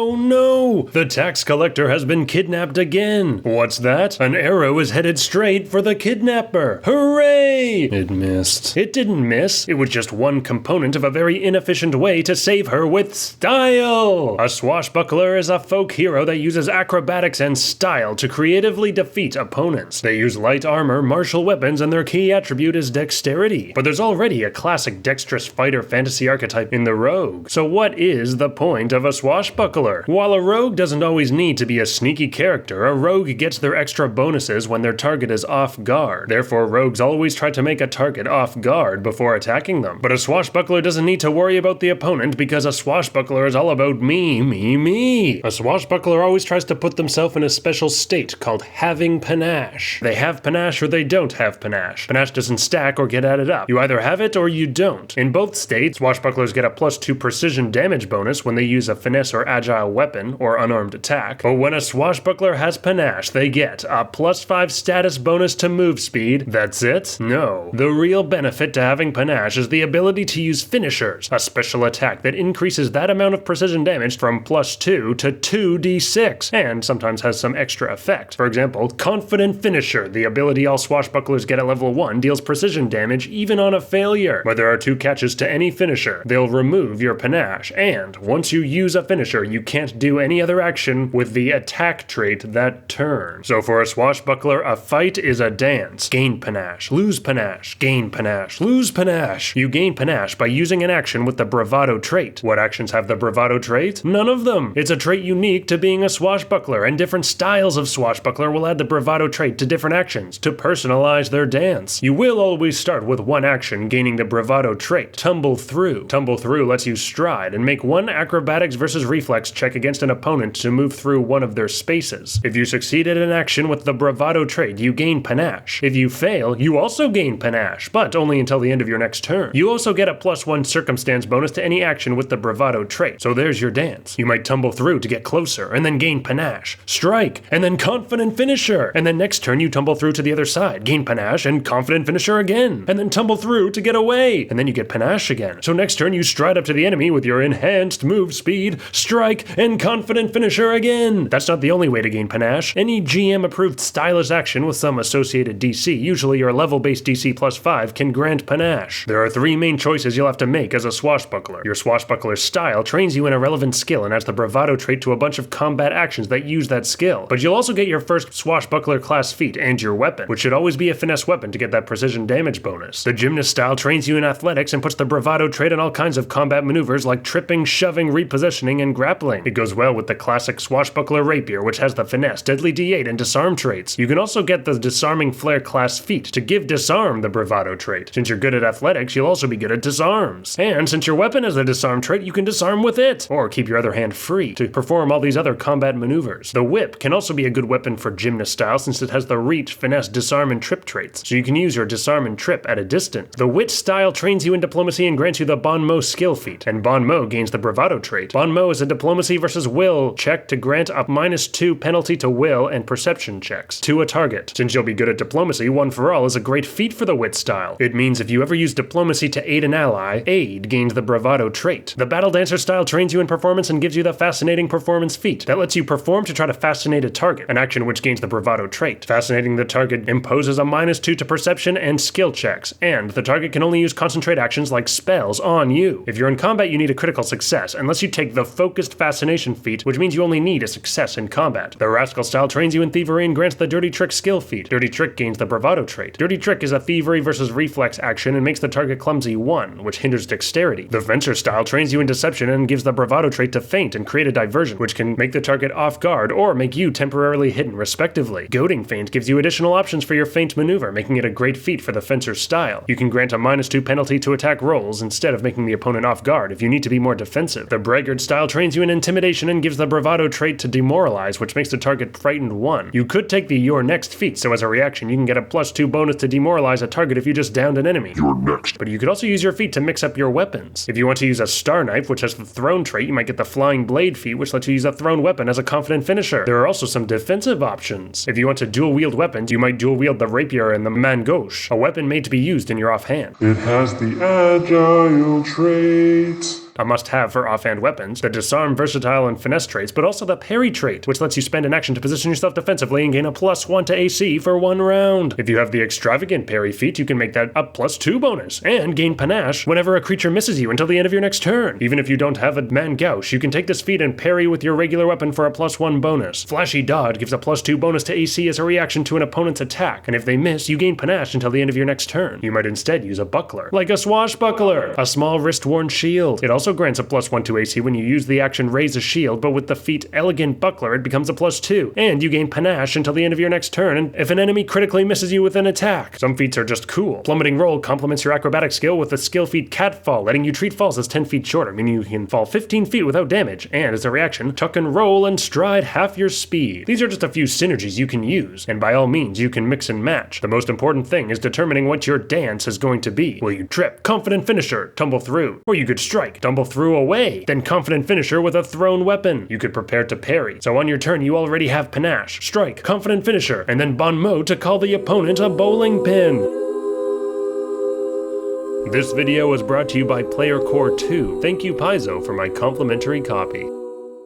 Oh no! The tax collector has been kidnapped again. What's that? An arrow is headed straight for the kidnapper. Hooray! It missed. It didn't miss. It was just one component of a very inefficient way to save her with style. A swashbuckler is a folk hero that uses acrobatics and style to creatively defeat opponents. They use light armor, martial weapons, and their key attribute is dexterity. But there's already a classic dexterous fighter fantasy archetype in the rogue. So what is the point of a swashbuckler? While a rogue doesn't always need to be a sneaky character, a rogue gets their extra bonuses when their target is off guard. Therefore, rogues always try to make a target off guard before attacking them. But a swashbuckler doesn't need to worry about the opponent because a swashbuckler is all about me, me, me. A swashbuckler always tries to put themselves in a special state called having panache. They have panache or they don't have panache. Panache doesn't stack or get added up. You either have it or you don't. In both states, swashbucklers get a +2 precision damage bonus when they use a finesse or agile weapon or unarmed attack. But when a swashbuckler has panache, they get a +5 status bonus to move speed. That's it? No. The real benefit to having panache is the ability to use finishers, a special attack that increases that amount of precision damage from +2 to 2d6, and sometimes has some extra effect. For example, Confident Finisher, the ability all swashbucklers get at level 1, deals precision damage even on a failure. But there are 2 catches to any finisher. They'll remove your panache, and once you use a finisher, you can't do any other action with the attack trait that turn. So for a swashbuckler, a fight is a dance. Gain panache, lose panache, gain panache, lose panache. You gain panache by using an action with the bravado trait. What actions have the bravado trait? None of them. It's a trait unique to being a swashbuckler, and different styles of swashbuckler will add the bravado trait to different actions to personalize their dance. You will always start with one action gaining the bravado trait, Tumble Through. Tumble Through lets you stride and make one acrobatics versus reflex check against an opponent to move through one of their spaces. If you succeed at an action with the bravado trait, you gain panache. If you fail, you also gain panache, but only until the end of your next turn. You also get a +1 circumstance bonus to any action with the bravado trait, so there's your dance. You might tumble through to get closer, and then gain panache, strike, and then confident finisher, and then next turn you tumble through to the other side, gain panache, and confident finisher again, and then tumble through to get away, and then you get panache again. So next turn you stride up to the enemy with your enhanced move speed, strike, and confident finisher again. That's not the only way to gain panache. Any GM-approved stylish action with some associated DC, usually your level-based DC +5, can grant panache. There are 3 main choices you'll have to make as a swashbuckler. Your swashbuckler style trains you in a relevant skill and adds the bravado trait to a bunch of combat actions that use that skill. But you'll also get your first swashbuckler class feat and your weapon, which should always be a finesse weapon to get that precision damage bonus. The gymnast style trains you in athletics and puts the bravado trait on all kinds of combat maneuvers like tripping, shoving, repositioning, and grappling. It goes well with the classic swashbuckler rapier, which has the finesse, deadly d8, and disarm traits. You can also get the disarming flare class feat to give disarm the bravado trait. Since you're good at athletics, you'll also be good at disarms. And since your weapon has a disarm trait, you can disarm with it, or keep your other hand free to perform all these other combat maneuvers. The whip can also be a good weapon for gymnast style since it has the reach, finesse, disarm, and trip traits, so you can use your disarm and trip at a distance. The wit style trains you in diplomacy and grants you the bon mot skill feat, and bon mot gains the bravado trait. Bon mot is a diplomacy versus will check to grant a -2 penalty to will and perception checks to a target. Since you'll be good at diplomacy, One for All is a great feat for the wit style. It means if you ever use diplomacy to aid an ally, aid gains the bravado trait. The battle dancer style trains you in performance and gives you the fascinating performance feat that lets you perform to try to fascinate a target, an action which gains the bravado trait. Fascinating the target imposes a -2 to perception and skill checks, and the target can only use concentrate actions like spells on you. If you're in combat, you need a critical success, unless you take the focused fascination feat, which means you only need a success in combat. The rascal style trains you in thievery and grants the dirty trick skill feat. Dirty trick gains the bravado trait. Dirty trick is a thievery versus reflex action and makes the target clumsy 1, which hinders dexterity. The venture style trains you in deception and gives the bravado trait to feint and create a diversion, which can make the target off guard or make you temporarily hidden respectively. Goading feint gives you additional options for your feint maneuver, making it a great feat for the fencer's style. You can grant a -2 penalty to attack rolls instead of making the opponent off guard if you need to be more defensive. The braggart style trains you in intimidation and gives the bravado trait to demoralize, which makes the target frightened 1. You could take the your next feat, so as a reaction you can get a +2 bonus to demoralize a target if you just downed an enemy. You're next. But you could also use your feat to mix up your weapons. If you want to use a star knife, which has the thrown trait, you might get the flying blade feat, which lets you use a thrown weapon as a confident finisher. There are also some defensive options. If you want to dual wield weapons, you might dual wield the rapier and the main gauche, a weapon made to be used in your offhand. It has the agile trait. a must-have for offhand weapons, the disarm, versatile, and finesse traits, but also the parry trait, which lets you spend an action to position yourself defensively and gain a +1 to AC for 1 round. If you have the extravagant parry feat, you can make that a +2 bonus, and gain panache whenever a creature misses you until the end of your next turn. Even if you don't have a man gouge, you can take this feat and parry with your regular weapon for a +1 bonus. Flashy Dodge gives a +2 bonus to AC as a reaction to an opponent's attack, and if they miss, you gain panache until the end of your next turn. You might instead use a buckler, like a Swashbuckler, a small wrist-worn shield. It also grants a +1 to AC when you use the action Raise a Shield, but with the feat Elegant Buckler, it becomes a +2, and you gain panache until the end of your next turn, and if an enemy critically misses you with an attack. Some feats are just cool. Plummeting Roll complements your acrobatic skill with the skill feat Catfall, letting you treat falls as 10 feet shorter, meaning you can fall 15 feet without damage, and as a reaction, tuck and roll and stride half your speed. These are just a few synergies you can use, and by all means you can mix and match. The most important thing is determining what your dance is going to be. Will you trip, confident finisher, tumble through? Or you could strike, tumble through away, then confident finisher with a thrown weapon. You could prepare to parry, so on your turn you already have panache, strike, confident finisher, and then bon mot to call the opponent a bowling pin. This video was brought to you by Player Core 2. Thank you Paizo for my complimentary copy.